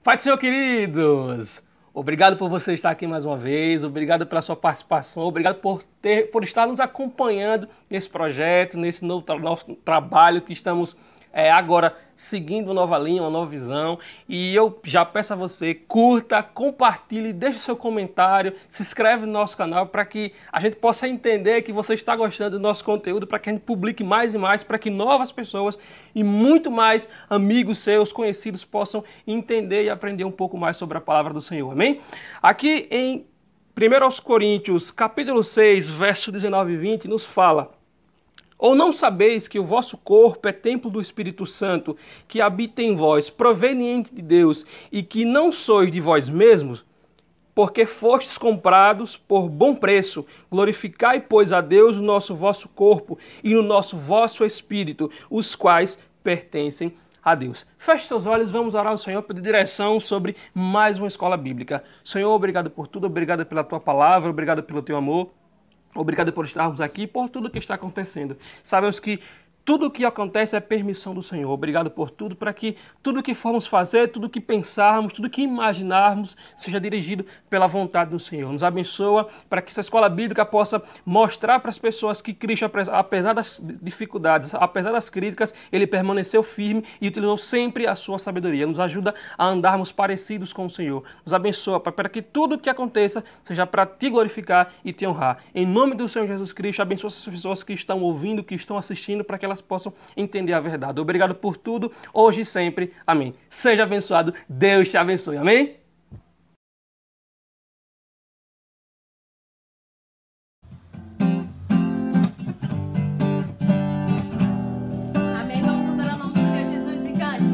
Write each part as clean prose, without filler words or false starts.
Pai do Senhor, queridos! Obrigado por você estar aqui mais uma vez, obrigado pela sua participação, obrigado por estar nos acompanhando nesse projeto, nesse nosso trabalho que estamos agora seguindo uma nova linha, uma nova visão. E eu já peço a você, curta, compartilhe, deixe seu comentário, se inscreve no nosso canal para que a gente possa entender que você está gostando do nosso conteúdo, para que a gente publique mais e mais, para que novas pessoas e muito mais amigos seus, conhecidos, possam entender e aprender um pouco mais sobre a palavra do Senhor. Amém? Aqui em 1 Coríntios, capítulo 6, verso 19 e 20, nos fala: ou não sabeis que o vosso corpo é templo do Espírito Santo, que habita em vós, proveniente de Deus, e que não sois de vós mesmos? Porque fostes comprados por bom preço. Glorificai, pois, a Deus no vosso corpo e no vosso espírito, os quais pertencem a Deus. Feche seus olhos, vamos orar ao Senhor, pedir direção sobre mais uma escola bíblica. Senhor, obrigado por tudo, obrigado pela tua palavra, obrigado pelo teu amor. Obrigado por estarmos aqui e por tudo que está acontecendo. Sabemos que tudo o que acontece é permissão do Senhor. Obrigado por tudo, para que tudo que formos fazer, tudo que pensarmos, tudo que imaginarmos, seja dirigido pela vontade do Senhor. Nos abençoa para que essa escola bíblica possa mostrar para as pessoas que Cristo, apesar das dificuldades, apesar das críticas, Ele permaneceu firme e utilizou sempre a sua sabedoria. Nos ajuda a andarmos parecidos com o Senhor. Nos abençoa para que tudo que aconteça seja para Te glorificar e Te honrar. Em nome do Senhor Jesus Cristo, abençoa as pessoas que estão ouvindo, que estão assistindo, para que elas possam entender a verdade. Obrigado por tudo, hoje e sempre. Amém. Seja abençoado. Deus te abençoe. Amém? Amém. Vamos adorar o nome do Senhor Jesus e cante.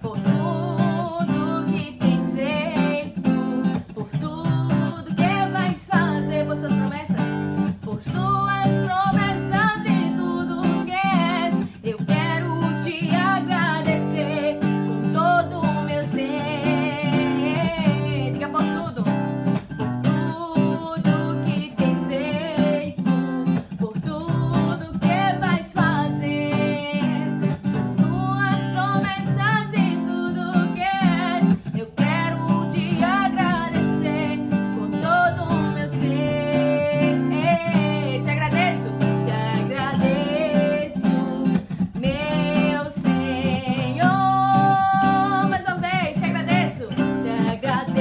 Por tudo que tens feito, por tudo que vais fazer, por suas promessas, por suas promessas e tudo que és, eu quero te agradecer com todo o meu ser. Diga por tudo que tens feito, por tudo que vais fazer, por tuas promessas e tudo que és, eu quero te agradecer com todo o meu ser. Te agradeço, meu Senhor. Mais uma vez, te agradeço, meu Senhor. Agradeço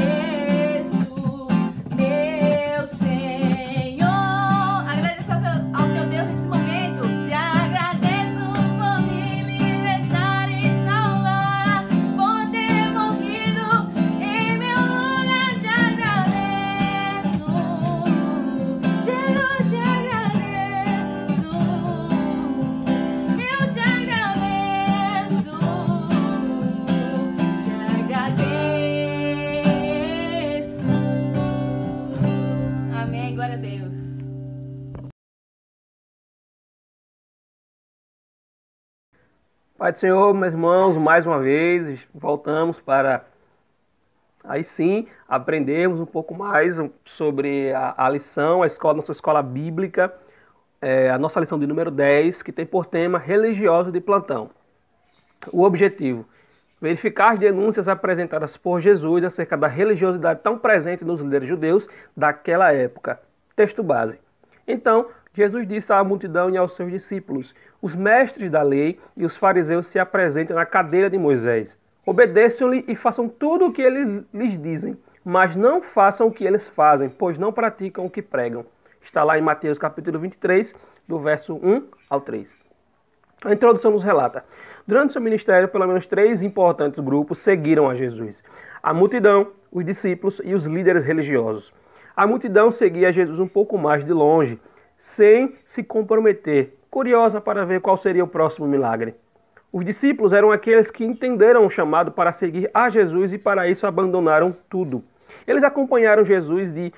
ao teu Deus nesse momento. Te agradeço por me libertar e salvar, por ter morrido em meu lugar. Te agradeço, Jesus, te agradeço. Eu te agradeço, te agradeço. Amém, glória a Deus. Pai do Senhor, meus irmãos, mais uma vez voltamos para, aí sim, aprendermos um pouco mais sobre a lição, nossa escola bíblica, a nossa lição de número 10, que tem por tema religioso de plantão. O objetivo: verificar as denúncias apresentadas por Jesus acerca da religiosidade tão presente nos líderes judeus daquela época. Texto base. Então, Jesus disse à multidão e aos seus discípulos: os mestres da lei e os fariseus se apresentam na cadeira de Moisés. Obedeçam-lhe e façam tudo o que eles lhes dizem, mas não façam o que eles fazem, pois não praticam o que pregam. Está lá em Mateus capítulo 23, do verso 1 ao 3. A introdução nos relata: durante seu ministério, pelo menos 3 importantes grupos seguiram a Jesus: a multidão, os discípulos e os líderes religiosos. A multidão seguia Jesus um pouco mais de longe, sem se comprometer, curiosa para ver qual seria o próximo milagre. Os discípulos eram aqueles que entenderam o chamado para seguir a Jesus e para isso abandonaram tudo. Eles acompanhavam Jesus de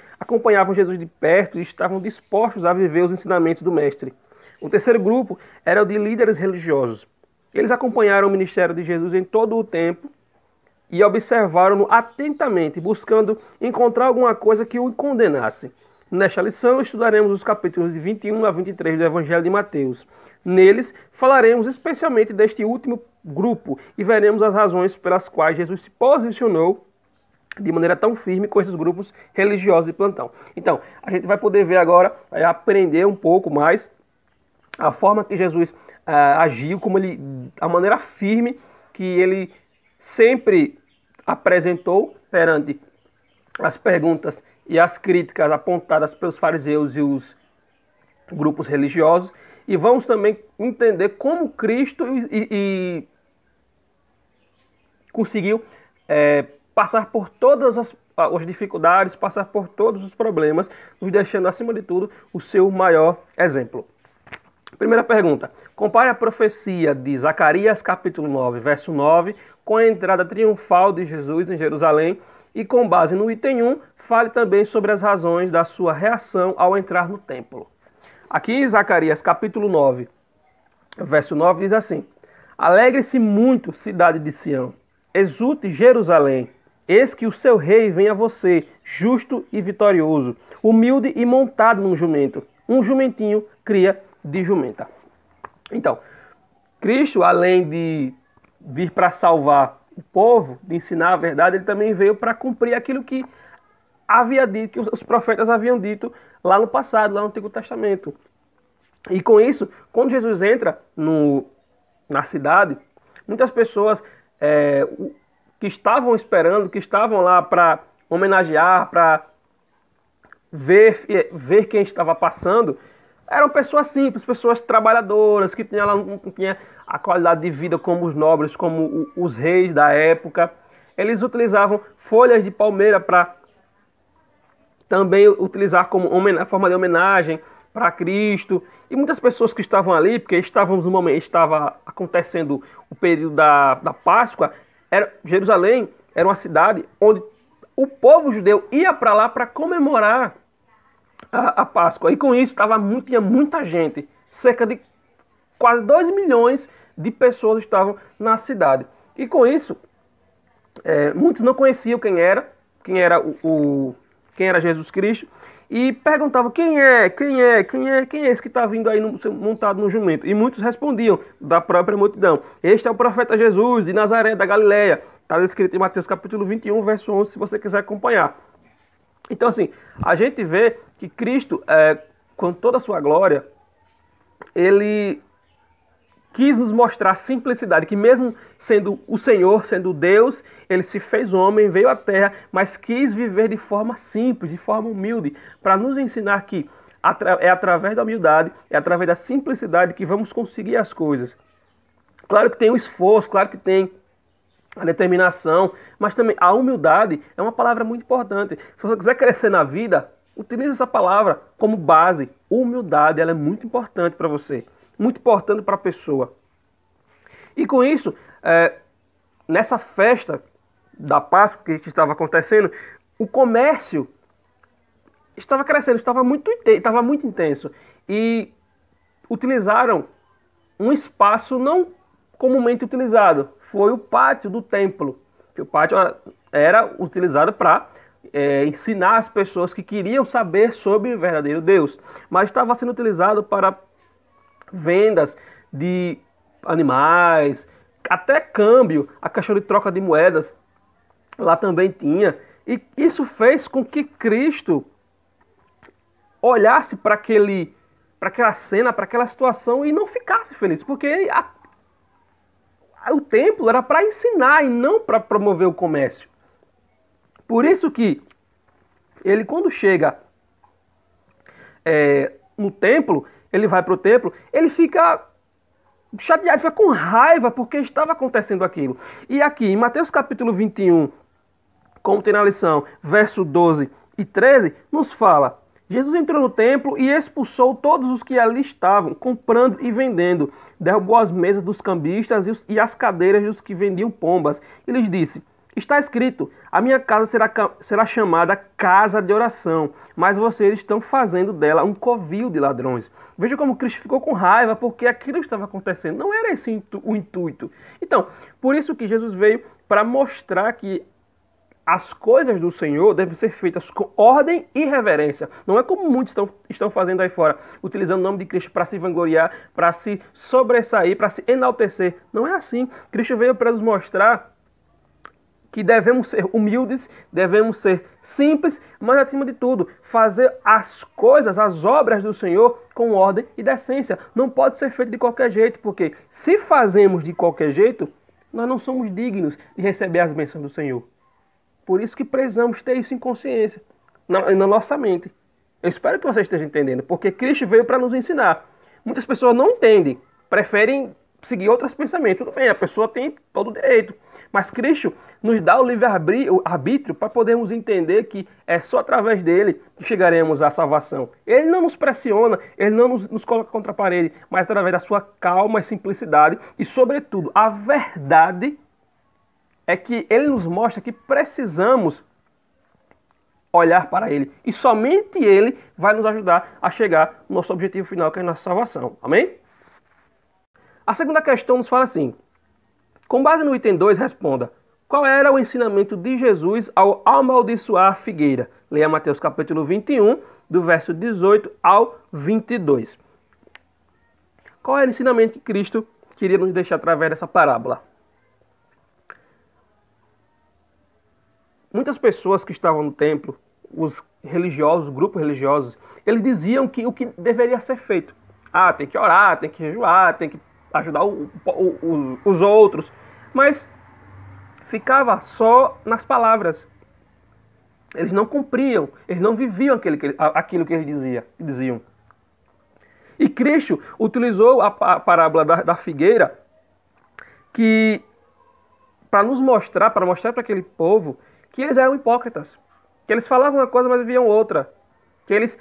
perto e estavam dispostos a viver os ensinamentos do Mestre. O terceiro grupo era o de líderes religiosos. Eles acompanharam o ministério de Jesus em todo o tempo e observaram-no atentamente, buscando encontrar alguma coisa que o condenasse. Nesta lição, estudaremos os capítulos de 21 a 23 do Evangelho de Mateus. Neles, falaremos especialmente deste último grupo e veremos as razões pelas quais Jesus se posicionou de maneira tão firme com esses grupos religiosos de plantão. Então, a gente vai poder ver agora, vai aprender um pouco mais a forma que Jesus agiu, como a maneira firme que ele sempre apresentou perante as perguntas e as críticas apontadas pelos fariseus e os grupos religiosos. E vamos também entender como Cristo conseguiu passar por todas as dificuldades, passar por todos os problemas, nos deixando, acima de tudo, o seu maior exemplo. Primeira pergunta. Compare a profecia de Zacarias capítulo 9, verso 9, com a entrada triunfal de Jesus em Jerusalém e, com base no item 1, fale também sobre as razões da sua reação ao entrar no templo. Aqui em Zacarias capítulo 9, verso 9, diz assim: Alegre-se muito, cidade de Sião, exulte Jerusalém, eis que o seu rei vem a você, justo e vitorioso, humilde e montado num jumento, um jumentinho cria de jumenta. Então, Cristo, além de vir para salvar o povo, de ensinar a verdade, ele também veio para cumprir aquilo que havia dito, que os profetas haviam dito lá no passado, lá no Antigo Testamento. E com isso, quando Jesus entra na cidade, muitas pessoas que estavam esperando, que estavam lá para homenagear, para ver quem estava passando, eram pessoas simples, pessoas trabalhadoras, que não tinham a qualidade de vida como os nobres, como os reis da época. Eles utilizavam folhas de palmeira para também utilizar como forma de homenagem para Cristo. E muitas pessoas que estavam ali, porque estava acontecendo o período da Páscoa, Jerusalém era uma cidade onde o povo judeu ia para lá para comemorar a Páscoa. E com isso tinha muita gente. Cerca de quase 2 milhões de pessoas estavam na cidade. E com isso, muitos não conheciam quem era Jesus Cristo. E perguntavam: quem é esse que está vindo aí montado no jumento? E muitos respondiam da própria multidão: este é o profeta Jesus de Nazaré, da Galileia. Está escrito em Mateus capítulo 21, verso 11, se você quiser acompanhar. Então, assim, a gente vê que Cristo, com toda a sua glória, ele quis nos mostrar a simplicidade, que mesmo sendo o Senhor, sendo Deus, ele se fez homem, veio à terra, mas quis viver de forma simples, de forma humilde, para nos ensinar que é através da humildade, é através da simplicidade que vamos conseguir as coisas. Claro que tem o esforço, claro que tem a determinação, mas também a humildade é uma palavra muito importante. Se você quiser crescer na vida, utilize essa palavra como base. Humildade, ela é muito importante para você, muito importante para a pessoa. E com isso, nessa festa da Páscoa que estava acontecendo, o comércio estava crescendo, estava muito intenso. E utilizaram um espaço não comumente utilizado. Foi o pátio do templo. O pátio era utilizado para ensinar as pessoas que queriam saber sobre o verdadeiro Deus. Mas estava sendo utilizado para vendas de animais, até câmbio, a caixa de troca de moedas lá também tinha. E isso fez com que Cristo olhasse para aquela cena, para aquela situação e não ficasse feliz, porque o templo era para ensinar e não para promover o comércio. Por isso que ele, quando chega no templo, ele vai para o templo, ele fica chateado, fica com raiva porque estava acontecendo aquilo. E aqui, em Mateus capítulo 21, como tem na lição, verso 12 e 13, nos fala: Jesus entrou no templo e expulsou todos os que ali estavam, comprando e vendendo. Derrubou as mesas dos cambistas e as cadeiras dos que vendiam pombas. E lhes disse: está escrito, a minha casa será chamada casa de oração, mas vocês estão fazendo dela um covil de ladrões. Veja como Cristo ficou com raiva, porque aquilo estava acontecendo. Não era esse o intuito. Então, por isso que Jesus veio para mostrar que as coisas do Senhor devem ser feitas com ordem e reverência. Não é como muitos estão fazendo aí fora, utilizando o nome de Cristo para se vangloriar, para se sobressair, para se enaltecer. Não é assim. Cristo veio para nos mostrar que devemos ser humildes, devemos ser simples, mas acima de tudo, fazer as coisas, as obras do Senhor com ordem e decência. Não pode ser feito de qualquer jeito, porque se fazemos de qualquer jeito, nós não somos dignos de receber as bênçãos do Senhor. Por isso que precisamos ter isso em consciência, na nossa mente. Eu espero que você esteja entendendo, porque Cristo veio para nos ensinar. Muitas pessoas não entendem, preferem seguir outros pensamentos. Tudo bem, a pessoa tem todo o direito. Mas Cristo nos dá o livre-arbítrio para podermos entender que é só através dele que chegaremos à salvação. Ele não nos pressiona, ele não nos coloca contra a parede, mas através da sua calma e simplicidade e, sobretudo, a verdade é que ele nos mostra que precisamos olhar para ele. E somente ele vai nos ajudar a chegar no nosso objetivo final, que é a nossa salvação. Amém? A segunda questão nos fala assim: com base no item 2, responda: qual era o ensinamento de Jesus ao amaldiçoar a figueira? Leia Mateus capítulo 21, do verso 18 ao 22. Qual era o ensinamento que Cristo queria nos deixar através dessa parábola? Muitas pessoas que estavam no templo, os religiosos, os grupos religiosos, eles diziam que o que deveria ser feito. Tem que orar, tem que jejuar, tem que ajudar os outros. Mas ficava só nas palavras. Eles não cumpriam, eles não viviam aquilo que eles diziam. E Cristo utilizou a parábola da figueira para mostrar para aquele povo que eles eram hipócritas. Que eles falavam uma coisa, mas viviam outra. Que eles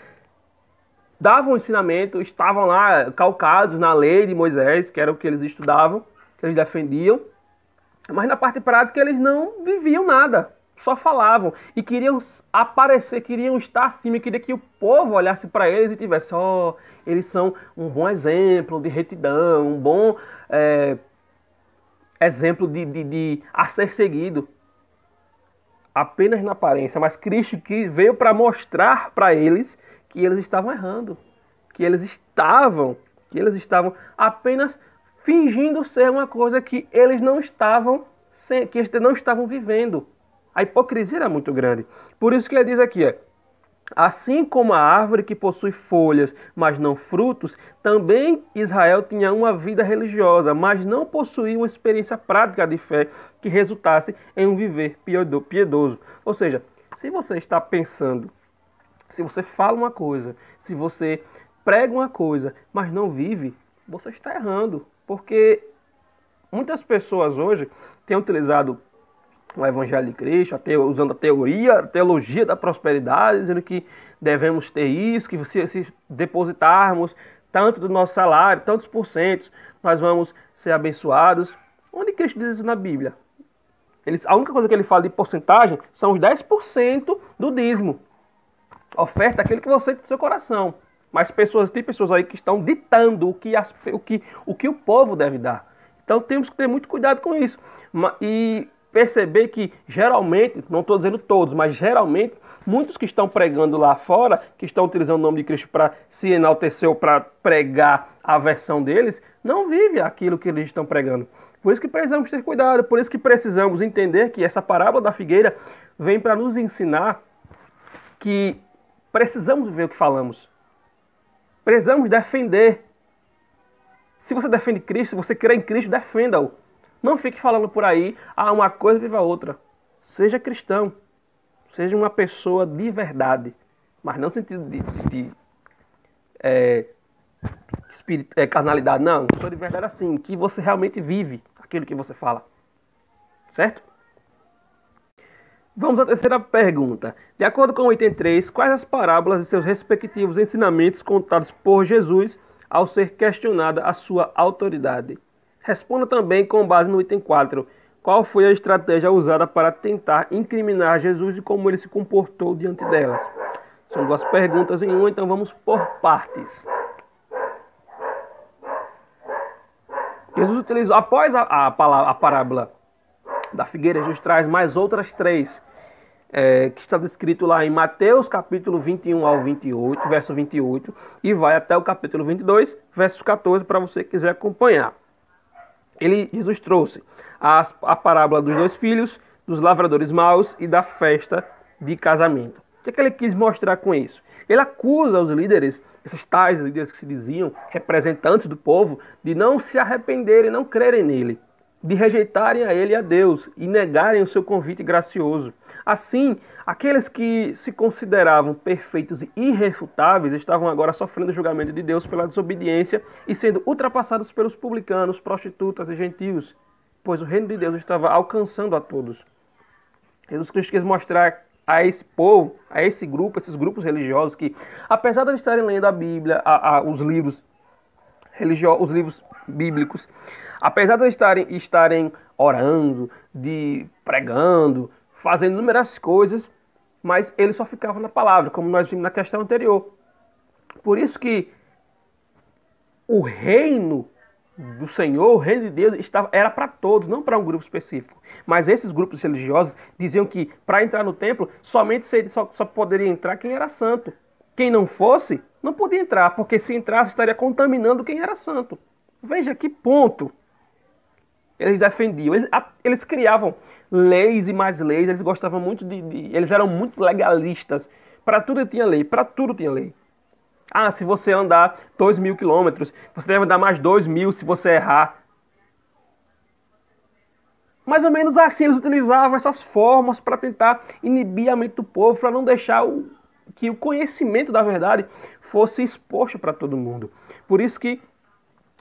davam ensinamento, estavam lá calcados na lei de Moisés, que era o que eles estudavam, que eles defendiam. Mas na parte prática eles não viviam nada, só falavam. E queriam aparecer, queriam estar acima, queriam que o povo olhasse para eles e tivesse, eles são um bom exemplo de retidão, um bom exemplo a ser seguido. Apenas na aparência, mas Cristo veio para mostrar para eles que eles estavam errando, que eles estavam apenas fingindo ser uma coisa que eles não estavam vivendo. A hipocrisia era muito grande. Por isso que ele diz aqui, assim como a árvore que possui folhas, mas não frutos, também Israel tinha uma vida religiosa, mas não possuía uma experiência prática de fé que resultasse em um viver piedoso. Ou seja, se você está pensando, se você fala uma coisa, se você prega uma coisa, mas não vive, você está errando. Porque muitas pessoas hoje têm utilizado o Evangelho de Cristo, usando a teologia da prosperidade, dizendo que devemos ter isso, que se depositarmos tanto do nosso salário, tantos porcentos, nós vamos ser abençoados. Onde Cristo diz isso na Bíblia? A única coisa que ele fala de porcentagem são os 10% do dízimo. Oferta aquilo que você tem no seu coração. Mas tem pessoas aí que estão ditando o que o povo deve dar. Então temos que ter muito cuidado com isso. E perceber que geralmente, não estou dizendo todos, mas geralmente, muitos que estão pregando lá fora, que estão utilizando o nome de Cristo para se enaltecer ou para pregar a versão deles, não vivem aquilo que eles estão pregando. Por isso que precisamos ter cuidado, por isso que precisamos entender que essa parábola da figueira vem para nos ensinar que precisamos ver o que falamos. Precisamos defender. Se você defende Cristo, se você crê em Cristo, defenda-o. Não fique falando por aí, uma coisa viva outra. Seja cristão. Seja uma pessoa de verdade. Mas não no sentido de carnalidade. Não, pessoa de verdade assim. Que você realmente vive aquilo que você fala. Certo? Vamos à terceira pergunta. De acordo com o item 3, quais as parábolas e seus respectivos ensinamentos contados por Jesus ao ser questionada a sua autoridade? Responda também com base no item 4. Qual foi a estratégia usada para tentar incriminar Jesus e como ele se comportou diante delas? São duas perguntas em uma, então vamos por partes. Jesus utilizou, após a parábola da figueira, Jesus traz mais outras 3. que está descrito lá em Mateus capítulo 21 ao 28, verso 28, e vai até o capítulo 22, verso 14, para você que quiser acompanhar. Jesus trouxe a parábola dos 2 filhos, dos lavradores maus e da festa de casamento. O que é que ele quis mostrar com isso? Ele acusa os líderes, esses tais líderes que se diziam representantes do povo, de não se arrependerem, não crerem nele, de rejeitarem a ele e a Deus e negarem o seu convite gracioso. Assim, aqueles que se consideravam perfeitos e irrefutáveis estavam agora sofrendo o julgamento de Deus pela desobediência e sendo ultrapassados pelos publicanos, prostitutas e gentios, pois o reino de Deus estava alcançando a todos. Jesus Cristo quis mostrar a esse povo, a esse grupo, esses grupos religiosos que, apesar de estarem lendo a Bíblia, os livros religiosos, os livros bíblicos, apesar de estarem orando, de pregando, fazendo inúmeras coisas, mas eles só ficavam na palavra, como nós vimos na questão anterior. Por isso que o reino do Senhor, o reino de Deus, era para todos, não para um grupo específico. Mas esses grupos religiosos diziam que para entrar no templo, somente só poderia entrar quem era santo. Quem não fosse, não podia entrar, porque se entrasse estaria contaminando quem era santo. Veja que ponto eles defendiam. Eles criavam leis e mais leis, eles gostavam muito eles eram muito legalistas. Para tudo tinha lei, para tudo tinha lei. Ah, se você andar 2.000 quilômetros, você deve andar mais 2.000 se você errar. Mais ou menos assim eles utilizavam essas formas para tentar inibir a mente do povo, para não deixar que o conhecimento da verdade fosse exposto para todo mundo. Por isso que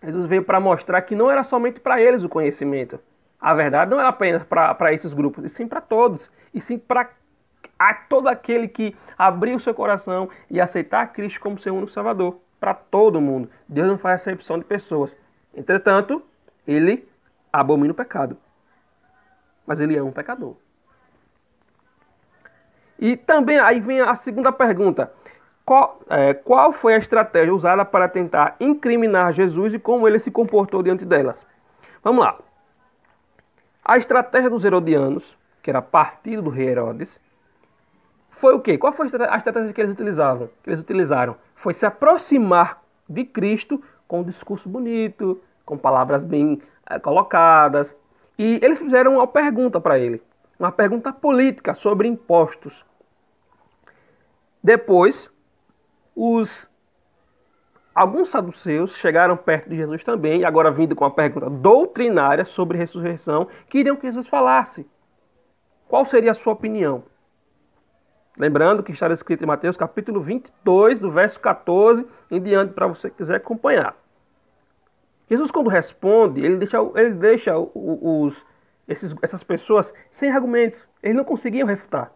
Jesus veio para mostrar que não era somente para eles o conhecimento. A verdade não era apenas para esses grupos, e sim para todos. E sim para todo aquele que abrir o seu coração e aceitar Cristo como seu único Salvador. Para todo mundo. Deus não faz acepção de pessoas. Entretanto, ele abomina o pecado. Mas ele é um pecador. E também aí vem a segunda pergunta. Qual foi a estratégia usada para tentar incriminar Jesus e como ele se comportou diante delas? Vamos lá. A estratégia dos herodianos, que era partido do rei Herodes, foi o quê? Qual foi a estratégia que eles utilizaram? Foi se aproximar de Cristo com um discurso bonito, com palavras bem colocadas. E eles fizeram uma pergunta para ele, uma pergunta política sobre impostos. Depois, alguns saduceus chegaram perto de Jesus também, agora vindo com uma pergunta doutrinária sobre ressurreição, queriam que Jesus falasse. Qual seria a sua opinião? Lembrando que está escrito em Mateus capítulo 22, do verso 14 em diante, para você que quiser acompanhar. Jesus, quando responde, ele deixa essas pessoas sem argumentos. Eles não conseguiam refutar,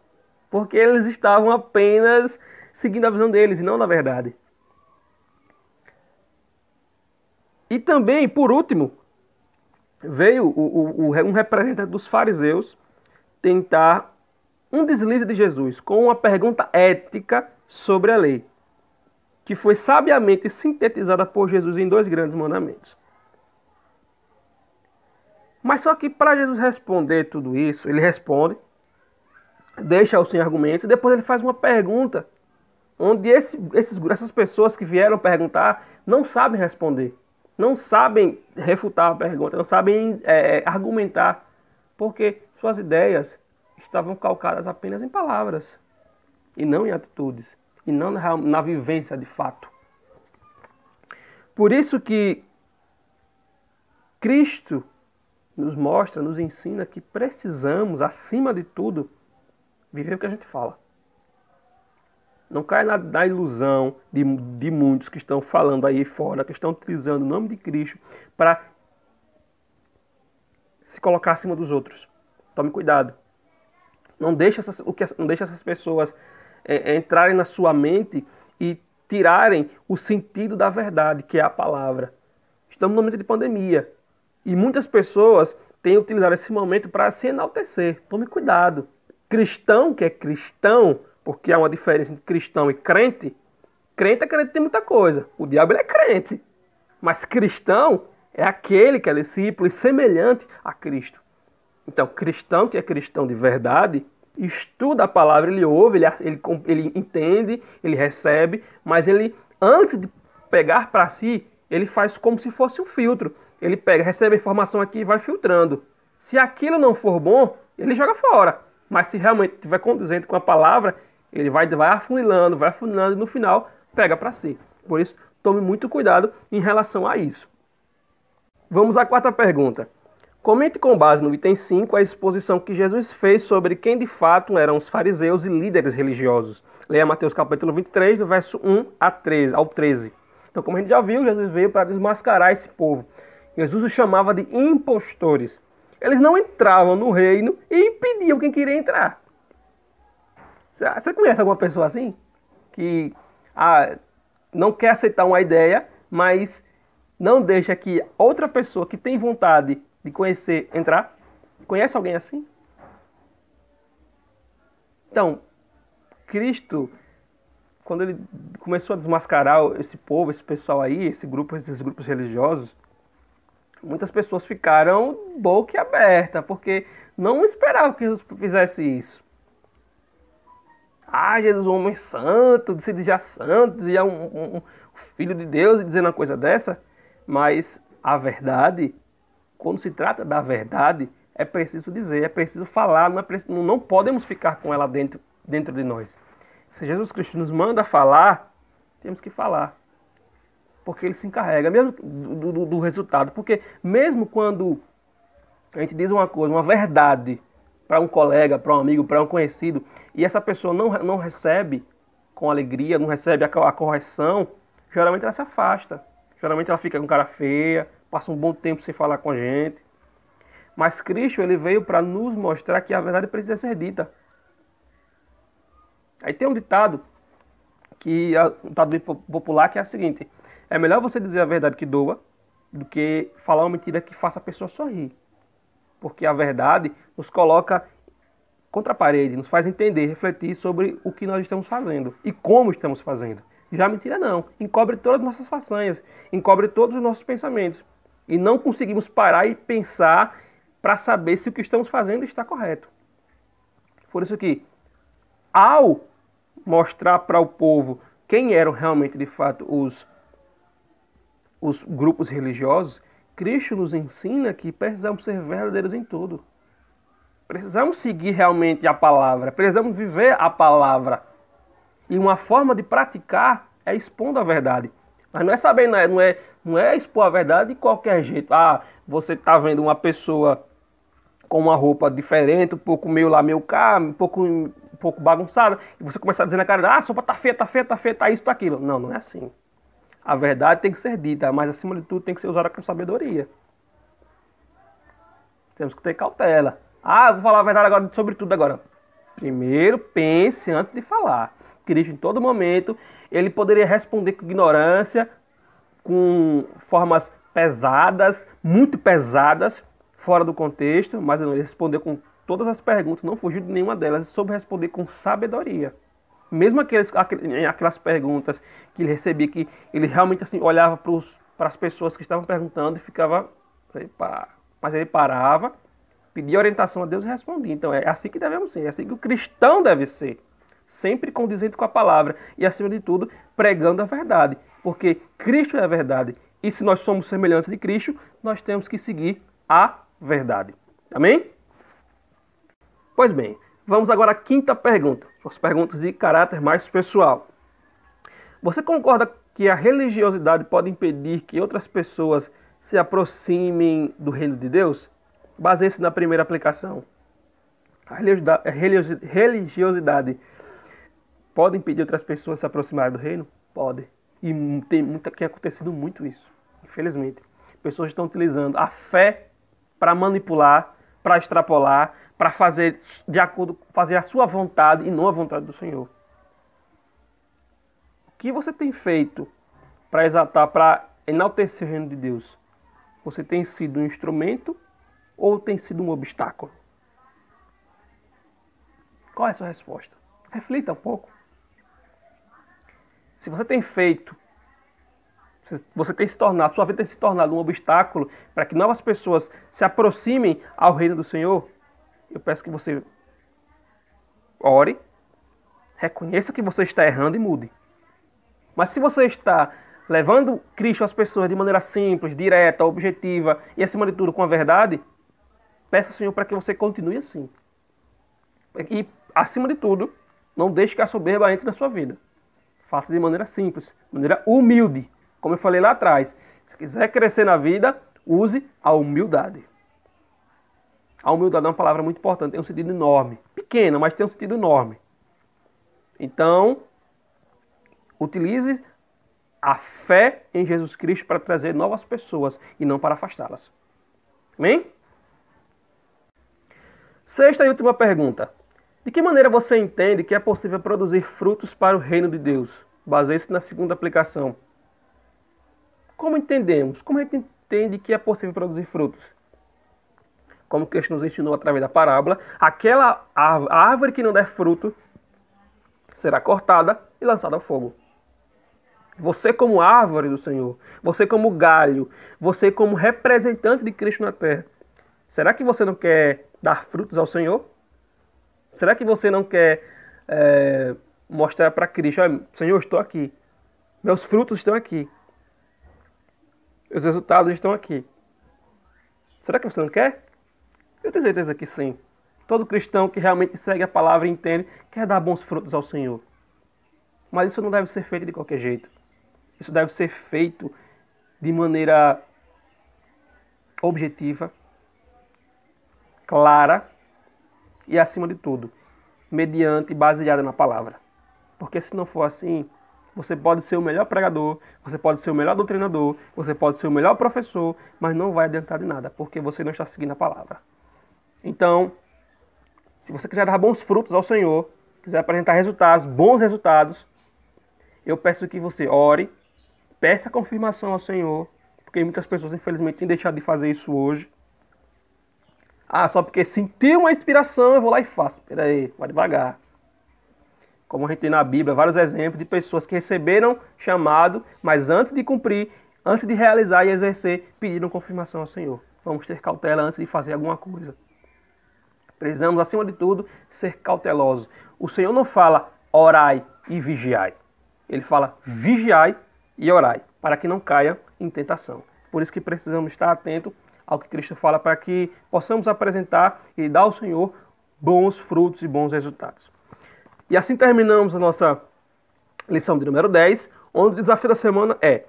porque eles estavam apenas seguindo a visão deles e não na verdade. E também, por último, veio um representante dos fariseus tentar um deslize de Jesus com uma pergunta ética sobre a lei, que foi sabiamente sintetizada por Jesus em 2 grandes mandamentos. Mas só que para Jesus responder tudo isso, ele responde, deixa-o sem argumentos, e depois ele faz uma pergunta, onde essas pessoas que vieram perguntar não sabem responder, não sabem refutar a pergunta, não sabem argumentar, porque suas ideias estavam calcadas apenas em palavras, e não em atitudes, e não na vivência de fato. Por isso que Cristo nos mostra, nos ensina que precisamos, acima de tudo, viver o que a gente fala. Não caia na ilusão de muitos que estão falando aí fora, que estão utilizando o nome de Cristo para se colocar acima dos outros. Tome cuidado. Não deixe essas pessoas entrarem na sua mente e tirarem o sentido da verdade, que é a palavra. Estamos num momento de pandemia. E muitas pessoas têm utilizado esse momento para se enaltecer. Tome cuidado. Cristão que é cristão, porque há uma diferença entre cristão e crente. Crente é crente em muita coisa. O diabo ele é crente. Mas cristão é aquele que é discípulo e semelhante a Cristo. Então, cristão que é cristão de verdade, estuda a palavra, ele ouve, ele entende, ele recebe, mas ele, antes de pegar para si, ele faz como se fosse um filtro. Ele pega, recebe a informação aqui e vai filtrando. Se aquilo não for bom, ele joga fora. Mas se realmente estiver condizente com a palavra, ele vai afunilando e no final pega para si. Por isso, tome muito cuidado em relação a isso. Vamos à quarta pergunta. Comente com base no item 5 a exposição que Jesus fez sobre quem de fato eram os fariseus e líderes religiosos. Leia Mateus capítulo 23, do verso 1 ao 13. Então, como a gente já viu, Jesus veio para desmascarar esse povo. Jesus os chamava de impostores. Eles não entravam no reino e impediam quem queria entrar. Você conhece alguma pessoa assim? Que não quer aceitar uma ideia, mas não deixa que outra pessoa que tem vontade de conhecer entrar? Conhece alguém assim? Então, Cristo, quando ele começou a desmascarar esse povo, esse pessoal aí, esses grupos religiosos, muitas pessoas ficaram boquiaberta, porque não esperavam que Jesus fizesse isso. Jesus, um homem santo, se dizia santo, dizia um filho de Deus e dizendo uma coisa dessa. Mas a verdade, quando se trata da verdade, é preciso dizer, é preciso falar, não podemos ficar com ela dentro de nós. Se Jesus Cristo nos manda falar, temos que falar. Porque ele se encarrega, mesmo do resultado. Porque mesmo quando a gente diz uma coisa, uma verdade, para um colega, para um amigo, para um conhecido, e essa pessoa não recebe com alegria, não recebe a correção, geralmente ela se afasta. Geralmente ela fica com cara feia, passa um bom tempo sem falar com a gente. Mas Cristo, ele veio para nos mostrar que a verdade precisa ser dita. Aí tem um ditado popular, que é o seguinte: é melhor você dizer a verdade que doa do que falar uma mentira que faça a pessoa sorrir. Porque a verdade nos coloca contra a parede, nos faz entender, refletir sobre o que nós estamos fazendo e como estamos fazendo. Já a mentira não, encobre todas as nossas façanhas, encobre todos os nossos pensamentos. E não conseguimos parar e pensar para saber se o que estamos fazendo está correto. Por isso que, ao mostrar para o povo quem eram realmente, de fato, os grupos religiosos, Cristo nos ensina que precisamos ser verdadeiros em tudo. Precisamos seguir realmente a palavra, precisamos viver a palavra. E uma forma de praticar é expondo a verdade. Mas não é saber, não é expor a verdade de qualquer jeito. Você está vendo uma pessoa com uma roupa diferente, um pouco meio cá, um pouco bagunçada, e você começa a dizer na cara, a sopa tá feia, tá isso, tá aquilo. Não, não é assim. A verdade tem que ser dita, mas acima de tudo tem que ser usada com sabedoria. Temos que ter cautela. Vou falar a verdade agora sobre tudo agora. Primeiro, pense antes de falar. Cristo, em todo momento, ele poderia responder com ignorância, com formas pesadas, muito pesadas, fora do contexto, mas ele respondeu com todas as perguntas, não fugiu de nenhuma delas, e soube responder com sabedoria. Mesmo aquelas perguntas que ele recebia, que ele realmente assim, olhava para as pessoas que estavam perguntando e ficava... Mas ele parava, pedia orientação a Deus e respondia. Então é assim que devemos ser, é assim que o cristão deve ser. Sempre condizente com a palavra e, acima de tudo, pregando a verdade. Porque Cristo é a verdade. E se nós somos semelhantes de Cristo, nós temos que seguir a verdade. Amém? Pois bem, vamos agora à quinta pergunta. As perguntas de caráter mais pessoal. Você concorda que a religiosidade pode impedir que outras pessoas se aproximem do reino de Deus? Baseie-se na primeira aplicação. A religiosidade pode impedir outras pessoas de se aproximarem do reino? Pode. E tem acontecido muito isso, infelizmente. Pessoas estão utilizando a fé para manipular, para extrapolar, para fazer fazer a sua vontade e não a vontade do Senhor. O que você tem feito para exaltar, para enaltecer o reino de Deus? Você tem sido um instrumento ou tem sido um obstáculo? Qual é a sua resposta? Reflita um pouco. Se você tem feito, você tem se tornado, sua vida tem se tornado um obstáculo para que novas pessoas se aproximem ao reino do Senhor, eu peço que você ore, reconheça que você está errando e mude. Mas se você está levando Cristo às pessoas de maneira simples, direta, objetiva e, acima de tudo, com a verdade, peça ao Senhor para que você continue assim. E, acima de tudo, não deixe que a soberba entre na sua vida. Faça de maneira simples, de maneira humilde. Como eu falei lá atrás, se quiser crescer na vida, use a humildade. A humildade é uma palavra muito importante, tem um sentido enorme. Pequena, mas tem um sentido enorme. Então, utilize a fé em Jesus Cristo para trazer novas pessoas e não para afastá-las. Amém? Sexta e última pergunta. De que maneira você entende que é possível produzir frutos para o reino de Deus? Baseie-se na segunda aplicação. Como entendemos? Como a gente entende que é possível produzir frutos? Como Cristo nos ensinou através da parábola, aquela árvore que não der fruto será cortada e lançada ao fogo. Você como árvore do Senhor, você como galho, você como representante de Cristo na terra, será que você não quer dar frutos ao Senhor? Será que você não quer mostrar para Cristo, Senhor, estou aqui, meus frutos estão aqui, os resultados estão aqui. Será que você não quer? Eu tenho certeza que sim. Todo cristão que realmente segue a palavra e entende quer dar bons frutos ao Senhor. Mas isso não deve ser feito de qualquer jeito. Isso deve ser feito de maneira objetiva, clara e, acima de tudo, mediante e baseada na palavra. Porque se não for assim, você pode ser o melhor pregador, você pode ser o melhor doutrinador, você pode ser o melhor professor, mas não vai adiantar de nada, porque você não está seguindo a palavra. Então, se você quiser dar bons frutos ao Senhor, quiser apresentar resultados, bons resultados, eu peço que você ore, peça confirmação ao Senhor, porque muitas pessoas, infelizmente, têm deixado de fazer isso hoje. Só porque sentiu uma inspiração, eu vou lá e faço. Espera aí, vai devagar. Como a gente tem na Bíblia, vários exemplos de pessoas que receberam chamado, mas antes de cumprir, antes de realizar e exercer, pediram confirmação ao Senhor. Vamos ter cautela antes de fazer alguma coisa. Precisamos, acima de tudo, ser cautelosos. O Senhor não fala orai e vigiai. Ele fala vigiai e orai, para que não caia em tentação. Por isso que precisamos estar atentos ao que Cristo fala, para que possamos apresentar e dar ao Senhor bons frutos e bons resultados. E assim terminamos a nossa lição de número 10, onde o desafio da semana é: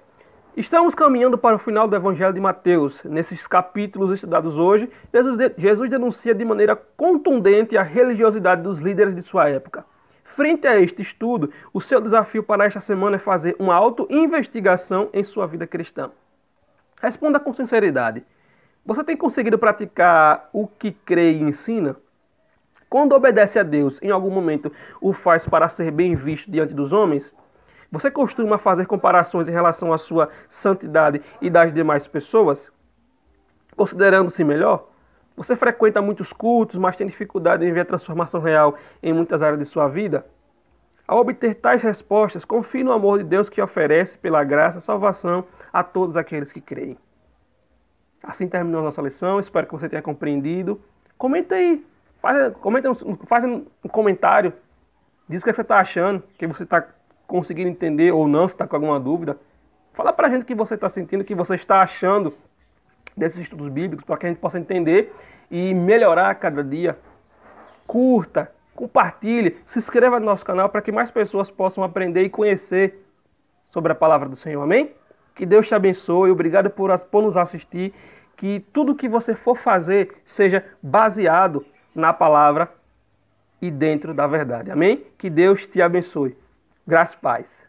estamos caminhando para o final do Evangelho de Mateus. Nesses capítulos estudados hoje, Jesus denuncia de maneira contundente a religiosidade dos líderes de sua época. Frente a este estudo, o seu desafio para esta semana é fazer uma auto-investigação em sua vida cristã. Responda com sinceridade. Você tem conseguido praticar o que crê e ensina? Quando obedece a Deus, em algum momento o faz para ser bem visto diante dos homens? Você costuma fazer comparações em relação à sua santidade e das demais pessoas, considerando-se melhor? Você frequenta muitos cultos, mas tem dificuldade em ver a transformação real em muitas áreas de sua vida? Ao obter tais respostas, confie no amor de Deus que oferece, pela graça, salvação a todos aqueles que creem. Assim terminou a nossa lição, espero que você tenha compreendido. Comenta aí, faz um comentário, diz o que você está achando, que você está conseguindo entender ou não, se está com alguma dúvida. Fala pra gente o que você está sentindo, o que você está achando desses estudos bíblicos, para que a gente possa entender e melhorar a cada dia. Curta, compartilhe, se inscreva no nosso canal para que mais pessoas possam aprender e conhecer sobre a palavra do Senhor. Amém? Que Deus te abençoe, obrigado por nos assistir, que tudo que você for fazer seja baseado na palavra e dentro da verdade. Amém? Que Deus te abençoe. Graça e paz.